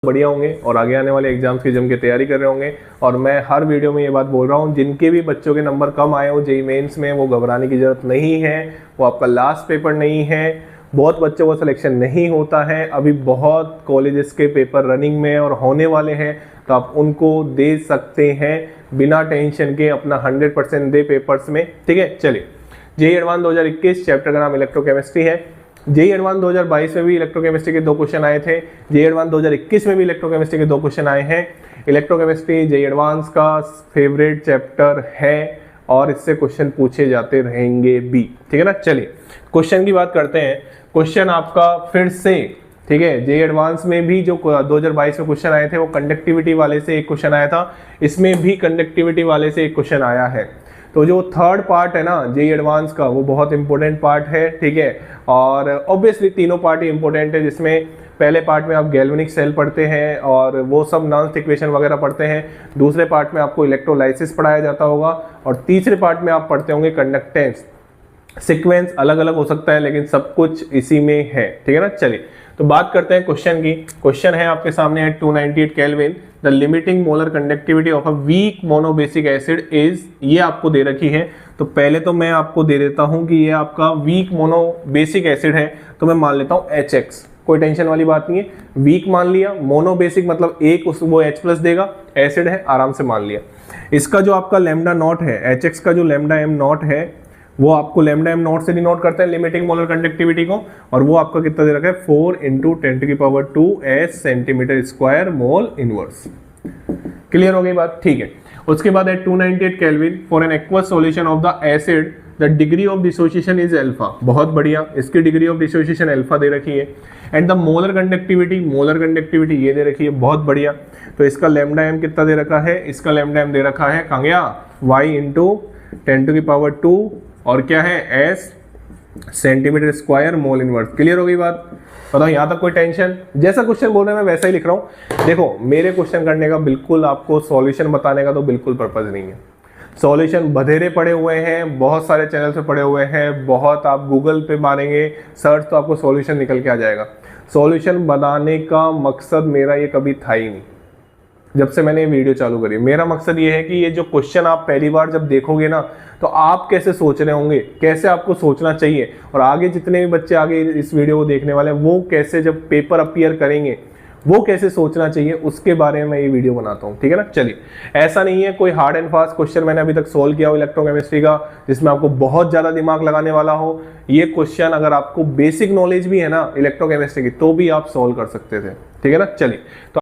बढ़िया होंगे और आगे आने वाले एग्जाम्स की जम के तैयारी कर रहे होंगे। और मैं हर वीडियो में ये बात बोल रहा हूँ, जिनके भी बच्चों के नंबर कम आए हो जेईई मेंस में, वो घबराने की जरूरत नहीं है। वो आपका लास्ट पेपर नहीं है। बहुत बच्चों को सिलेक्शन नहीं होता है, अभी बहुत कॉलेजेस के पेपर रनिंग में और होने वाले हैं, तो आप उनको दे सकते हैं बिना टेंशन के, अपना 100% दे पेपर्स में। ठीक है, चलिए। जेईई एडवांस 2021 चैप्टर का नाम इलेक्ट्रोकेमिस्ट्री है। जेईई एडवांस 2022 में भी इलेक्ट्रोकेमिस्ट्री के 2 क्वेश्चन आए थे। जेईई एडवांस 2021 में भी इलेक्ट्रोकेमिस्ट्री के 2 क्वेश्चन आए हैं। इलेक्ट्रोकेमिस्ट्री जेईई एडवांस का फेवरेट चैप्टर है और इससे क्वेश्चन पूछे जाते रहेंगे भी। ठीक है ना, चलिए क्वेश्चन की बात करते हैं। क्वेश्चन आपका फिर से, ठीक है, जेईई एडवांस में भी जो 2022 में क्वेश्चन आए थे वो कंडक्टिविटी वाले से एक क्वेश्चन आया था, इसमें भी कंडक्टिविटी वाले से एक क्वेश्चन आया है। तो जो थर्ड पार्ट है ना जेईई एडवांस का, वो बहुत इंपॉर्टेंट पार्ट है। ठीक है, और ऑब्वियसली तीनों पार्ट ही इंपॉर्टेंट है, जिसमें पहले पार्ट में आप गैल्वेनिक सेल पढ़ते हैं और वो सब नॉन्स इक्वेशन वगैरह पढ़ते हैं। दूसरे पार्ट में आपको इलेक्ट्रोलाइसिस पढ़ाया जाता होगा और तीसरे पार्ट में आप पढ़ते होंगे कंडक्टेंस। सीक्वेंस अलग अलग हो सकता है लेकिन सब कुछ इसी में है। ठीक है ना, चलिए तो बात करते हैं क्वेश्चन की। क्वेश्चन है आपके सामने है 298 kelvin the limiting molar conductivity of a weak monobasic acid is, ये आपको दे रखी है। तो पहले तो मैं आपको दे देता हूं कि ये आपका वीक मोनोबेसिक एसिड है, तो मैं मान लेता हूं HX, कोई टेंशन वाली बात नहीं है। वीक मान लिया, मोनोबेसिक मतलब एक वो H+ देगा, एसिड है, आराम से मान लिया। इसका जो आपका लैम्डा नॉट है, HX का जो लैम्डा m नॉट है, वो आपको लैम्डा m नॉट से डिनोट करता है लिमिटिंग मोलर कंडक्टिविटी को, और वो आपका कितना दे रखा है 4 × 10⁻² S centimetre square mole inverse. Clear हो गई बात? ठीक है। उसके बाद है 298 kelvin for an aqueous solution of the acid the degree of dissociation is alpha. बहुत बढ़िया, इसकी डिग्री ऑफ डिसोसिएशन अल्फा दे रखी है। एंड द मोलर कंडक्टिविटी ये दे रखी है, बहुत बढ़िया। तो इसका लैम्डा m कितना दे रखा है? इसका लैम्डा m दे रखा है कहाँ गया, y × 10⁻² और क्या है S centimetre square mole inverse. Clear हो गई बात? बताओ यहाँ तक कोई टेंशन? जैसा क्वेश्चन बोल रहे हैं मैं वैसा ही लिख रहा हूँ। देखो मेरे क्वेश्चन करने का बिल्कुल, आपको सॉल्यूशन बताने का तो बिल्कुल पर्पज नहीं है। सॉल्यूशन बधेरे पड़े हुए हैं, बहुत सारे चैनल पे पड़े हुए हैं, बहुत आप गूगल पे मारेंगे सर्च तो आपको सॉल्यूशन निकल के आ जाएगा। सॉल्यूशन बनाने का मकसद मेरा ये कभी था ही नहीं। जब से मैंने ये वीडियो चालू करी, मेरा मकसद ये है कि ये जो क्वेश्चन आप पहली बार जब देखोगे ना, तो आप कैसे सोच रहे होंगे, कैसे आपको सोचना चाहिए, और आगे जितने भी बच्चे आगे इस वीडियो को देखने वाले हैं वो कैसे जब पेपर अपीयर करेंगे वो कैसे सोचना चाहिए, उसके बारे में मैं ये वीडियो बनाता हूँ। ठीक है ना, चलिए। ऐसा नहीं है कोई हार्ड एंड फास्ट क्वेश्चन मैंने अभी तक सोल्व किया हो इलेक्ट्रोकेमिस्ट्री का जिसमें आपको बहुत ज्यादा दिमाग लगाने वाला हो। ये क्वेश्चन अगर आपको बेसिक नॉलेज भी है ना इलेक्ट्रोकेमिस्ट्री की, तो भी आप सोल्व कर सकते थे। ठीक है ना, चलिए। तो